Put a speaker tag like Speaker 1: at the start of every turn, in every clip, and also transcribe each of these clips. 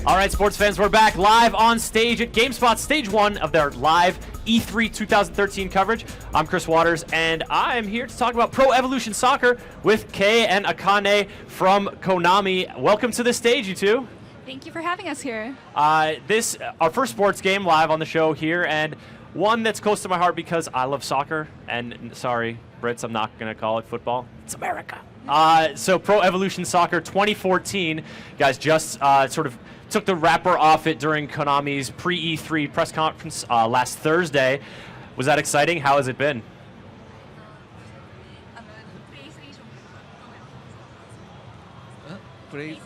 Speaker 1: All right, sports fans, we're back live on stage at GameSpot, stage 1 of their live E3 2013 coverage. I'm Chris Waters, and I'm here to talk about Pro Evolution Soccer with Kei and Akane from Konami. Welcome to the stage, you two.
Speaker 2: Thank you for having us here.
Speaker 1: This our first sports game live on the show here, and one that's close to my heart because I love soccer. And sorry, Brits, I'm not going to call it football. It's America. So Pro Evolution Soccer 2014, guys, just sort of took the wrapper off it during Konami's pre-E3 press conference last Thursday. Was that exciting? How has it been?
Speaker 3: Play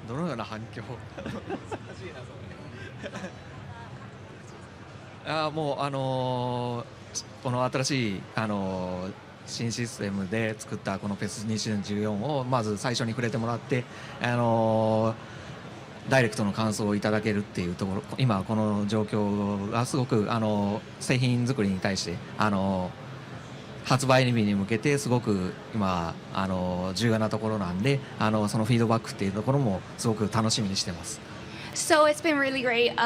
Speaker 3: どのような反響難しいなそれもうこの新しい新システムで作ったこの PES2014 をまず最初に触れてもらってダイレクトの感想をいただけるっていうところ、今この状況がすごく製品作りに対して発売日に向けてすごく今重要なところなんでそのフィードバックっていうところもすごく楽しみにしてます。
Speaker 2: So it's been really great.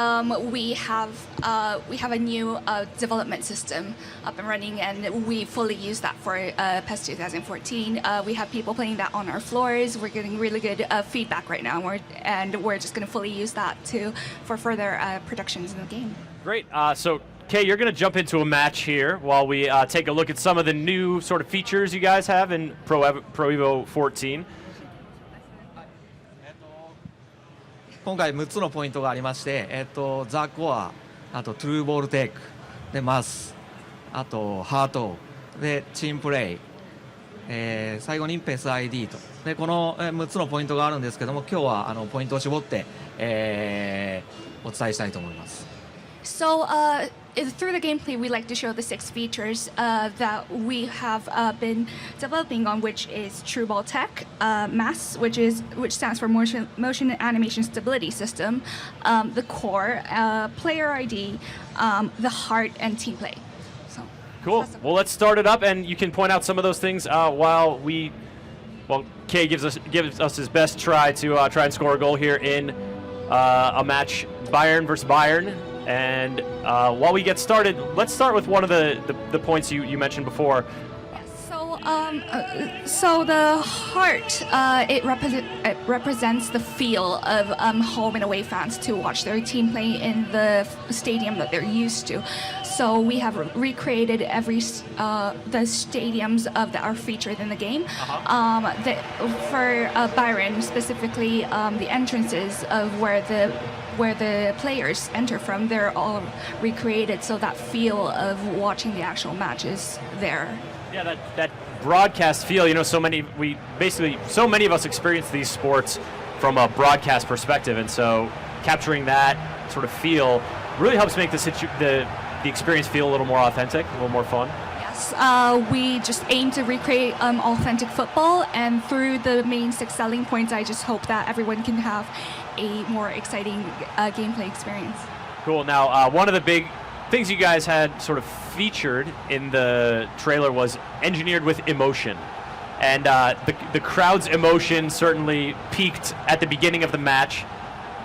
Speaker 2: We have a new development system up and running, and we fully use that for PES 2014. We have people playing that on our floors. We're getting really good feedback right now, and we're just going to fully use that for further productions in the game.
Speaker 1: Great. So Kei, you're going to jump into a match here while we take a look at some of the new sort of features you guys have in Pro Evo 14.
Speaker 3: 今回6つのポイントがありまして、ザ・コア、あとトゥルーボールテイク、でマス、あとハート、でチームプレイ、最後にペス ID と、でこの6つのポイントがあるんですけども、今日はポイントを絞って、お伝えしたいと思います。
Speaker 2: So through the gameplay, we like to show the 6 features that we have been developing on, which is True Ball Tech, MAS, which stands for Motion and Animation Stability System, the Core, Player ID, the Heart, and Team Play. So,
Speaker 1: cool. Well, let's start it up, and you can point out some of those things while Kei gives us his best try to try and score a goal here in a match, Bayern versus Bayern. And while we get started, let's start with one of the points you mentioned before.
Speaker 2: So the heart, it represents the feel of home and away fans to watch their team play in the stadium that they're used to. So we have recreated the stadiums that are featured in the game. For Bayern specifically, the entrances of where the players enter from, they're all recreated, so that feel of watching the actual match is there.
Speaker 1: Yeah, that broadcast feel, so many of us experience these sports from a broadcast perspective, and so capturing that sort of feel really helps make the experience feel a little more authentic, a little more fun.
Speaker 2: Yes, we just aim to recreate authentic football, and through the main 6 selling points, I just hope that everyone can have a more exciting gameplay experience.
Speaker 1: Cool. Now, one of the big things you guys had sort of featured in the trailer was engineered with emotion. And the crowd's emotion certainly peaked at the beginning of the match.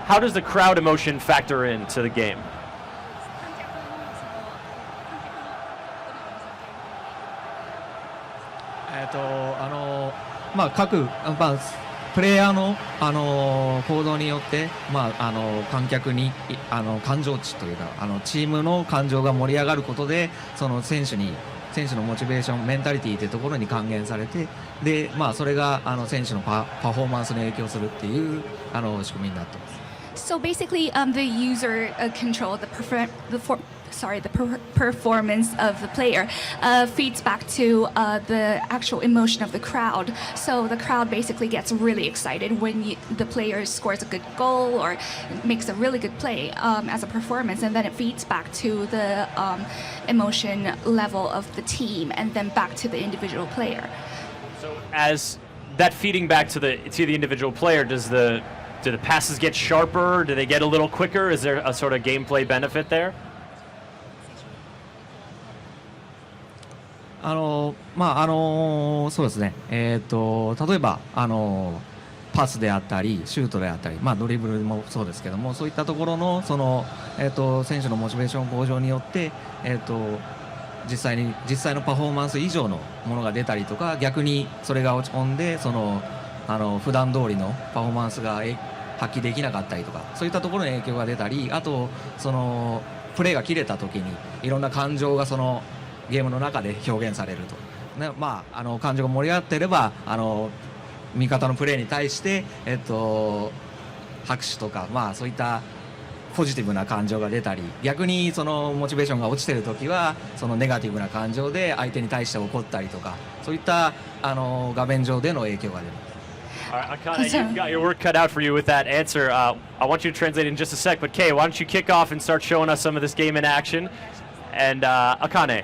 Speaker 1: How does the crowd emotion factor into the game?
Speaker 3: 各プレイヤーの行動によって観客に感情値というかチームの感情が盛り上がることでその選手のモチベーションメンタリティというところに還元されてでそれが選手のパフォーマンスに影響するっていう仕組みになってます。
Speaker 2: So basically, the user control the performance of the player feeds back to the actual emotion of the crowd. So the crowd basically gets really excited when the player scores a good goal or makes a really good play as a performance, and then it feeds back to the emotion level of the team and then back to the individual player.
Speaker 1: So as that feeding back to the individual player, do the passes get sharper? Do they get a little quicker? Is there a sort of gameplay benefit there?
Speaker 3: そうですね、例えば、パスであったりシュートであったり、ドリブルもそうですけども、そういったところの選手のモチベーション向上によって、実際のパフォーマンス以上のものが出たりとか、逆にそれが落ち込んで普段通りのパフォーマンスが発揮できなかったりとか、そういったところに影響が出たり、あとプレーが切れた時にいろんな感情がゲームの中で表現されると、ね、感情が盛り上がっていれば味方のプレーに対して、拍手とか、そういったポジティブな感情が出たり、逆にモチベーションが落ちている時はネガティブな感情で相手に対して怒ったりとか、そういった画面上での影響が出ます。
Speaker 1: All right, Akane, you've got your work cut out for you with that answer. I want you to translate in just a sec, but Kay, why don't you kick off and start showing us some of this game in action? And Akane.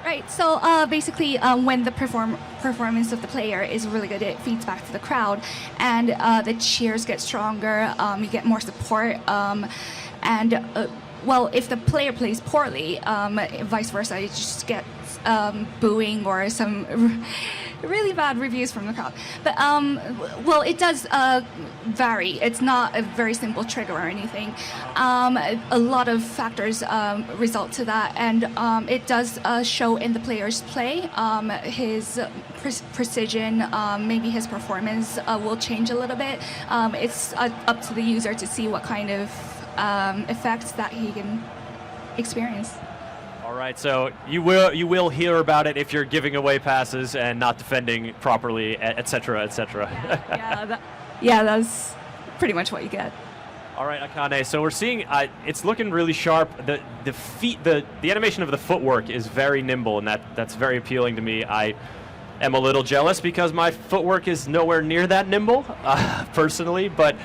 Speaker 2: Right, so basically when the performance of the player is really good, it feeds back to the crowd, and the cheers get stronger, you get more support, and well, if the player plays poorly, vice versa, you just get booing or some really bad reviews from the crowd. But well, it does vary. It's not a very simple trigger or anything. A lot of factors result to that, and it does show in the player's play. His precision, maybe his performance will change a little bit. It's up to the user to see what kind of effects that he can experience.
Speaker 1: All right, so you will hear about it if you're giving away passes and not defending properly, etc., etc.
Speaker 2: Yeah, that's pretty much what you get.
Speaker 1: All right, Akane. So we're seeing it's looking really sharp. The feet, the animation of the footwork is very nimble, and that's very appealing to me. I am a little jealous because my footwork is nowhere near that nimble, personally. But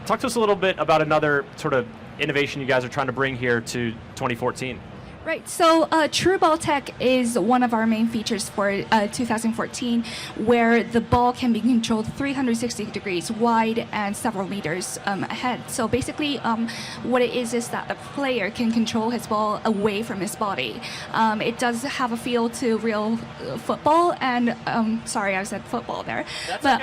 Speaker 1: talk to us a little bit about another sort of innovation you guys are trying to bring here to 2014.
Speaker 2: Right, so True Ball Tech is one of our main features for 2014, where the ball can be controlled 360 degrees wide and several meters ahead. So basically, what it is that the player can control his ball away from his body. It does have a feel to real football, and sorry, I said football there. But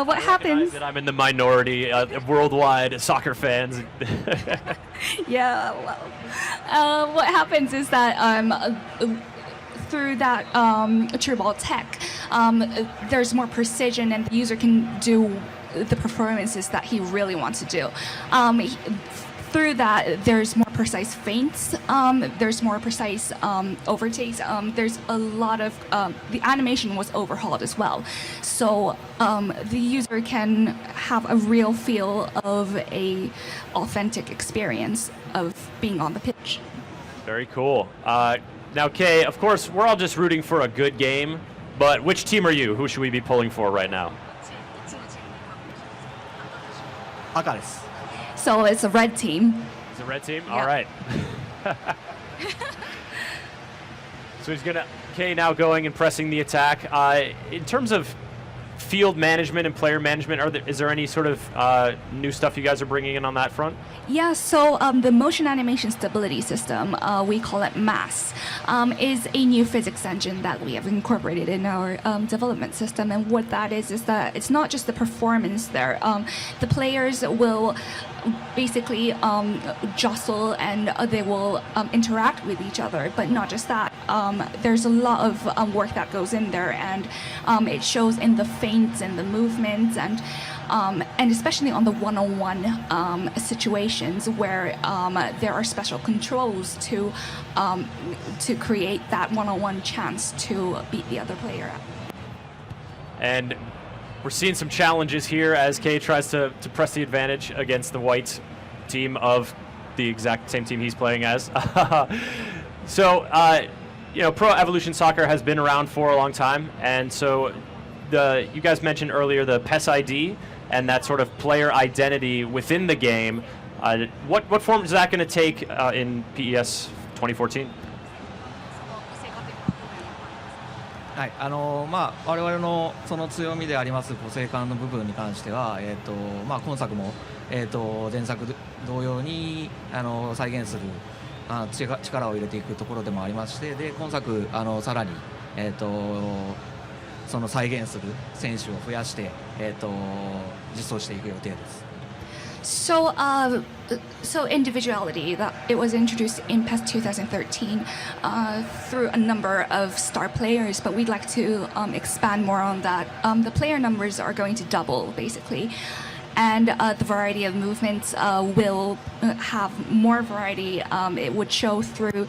Speaker 2: what happens?
Speaker 1: That I'm in the minority worldwide soccer fans.
Speaker 2: Yeah, well, what happens is that through that True Ball Tech, there's more precision, and the user can do the performances that he really wants to do. Through that, there's more precise feints, there's more precise overtakes, there's a lot of, the animation was overhauled as well. So the user can have a real feel of a authentic experience of being on the pitch.
Speaker 1: Very cool. Now, Kay, of course, we're all just rooting for a good game, but which team are you? Who should we be pulling for right now?
Speaker 3: 赤です。
Speaker 2: So it's a red team.
Speaker 1: It's a red team?
Speaker 2: Yeah.
Speaker 1: All right. So he's going to, Kay now going and pressing the attack. In terms of field management and player management, is there any sort of new stuff you guys are bringing in on that front?
Speaker 2: Yeah, so the motion animation stability system, we call it MAS, is a new physics engine that we have incorporated in our development system. And what that is that it's not just the performance there. The players will basically jostle, and they will interact with each other, but not just that. There's a lot of work that goes in there, and it shows in the feints and the movements, and especially on the one-on-one situations where there are special controls to create that one-on-one chance to beat the other player.
Speaker 1: And we're seeing some challenges here as Kay tries to press the advantage against the white team of the exact same team he's playing as. So, you know, Pro Evolution Soccer has been around for a long time, and so you guys mentioned earlier the PES ID and that sort of player identity within the game. What form is that going to take in PES 2014?
Speaker 3: はい、我々のその強みであります個性感の部分に関しては、今作も、前作同様に再現する、力を入れていくところでもありまして、で今作さらに、その再現する選手を増やして、実装していく予定です。
Speaker 2: So, so individuality, that it was introduced in PES 2013 through a number of star players, but we'd like to expand more on that. The player numbers are going to double, basically, and the variety of movements will have more variety. It would show through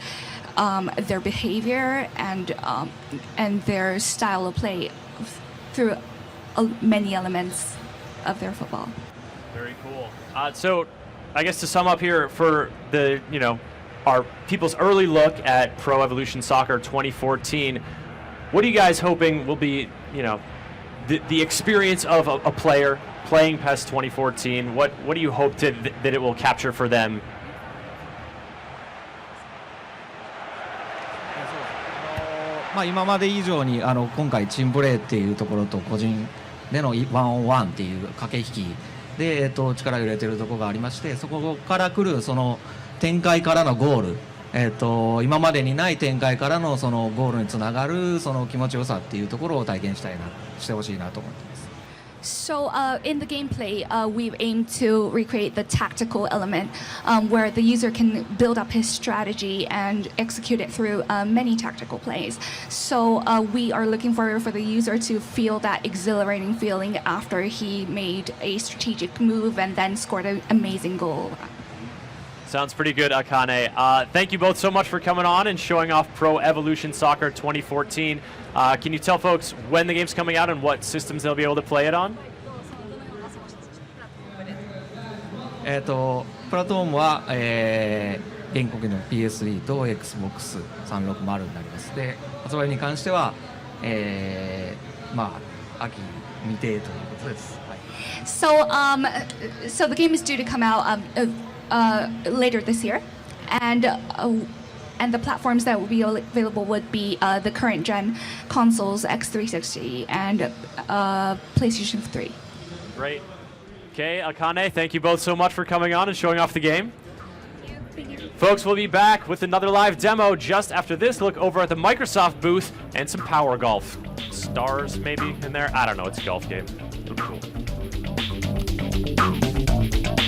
Speaker 2: their behavior and their style of play through many elements of their football.
Speaker 1: Very cool. So, I guess to sum up here for the, our people's early look at Pro Evolution Soccer 2014, what are you guys hoping will be, the experience of a player playing PES 2014? What do you hope that it will capture for them?
Speaker 3: 今まで以上に今回チームプレーっていうところと個人でのワンオンワンっていう駆け引きで、力を入れてるところがありまして、そこから来るその展開からのゴール、今までにない展開からのそのゴールにつながるその気持ちよさっていうところを体験してほしいなと思ってます。
Speaker 2: So in the gameplay, we've aimed to recreate the tactical element where the user can build up his strategy and execute it through many tactical plays. So we are looking for the user to feel that exhilarating feeling after he made a strategic move and then scored an amazing goal.
Speaker 1: Sounds pretty good, Akane. Thank you both so much for coming on and showing off Pro Evolution Soccer 2014. Can you tell folks when the game's coming out and what systems they'll be able to play it on?
Speaker 3: プラットフォームは、現国の PS3 と Xbox360 になります。で、発売に関しては、秋未定ということです。はい。
Speaker 2: So the game is due to come out later this year, and the platforms that will be available would be the current gen consoles, X360 and PlayStation 3.
Speaker 1: Great. Okay, Akane, thank you both so much for coming on and showing off the game.
Speaker 2: Thank you.
Speaker 1: Folks, we'll be back with another live demo just after this. Look over at the Microsoft booth and some Power Golf. Stars maybe in there? I don't know, it's a golf game. Cool.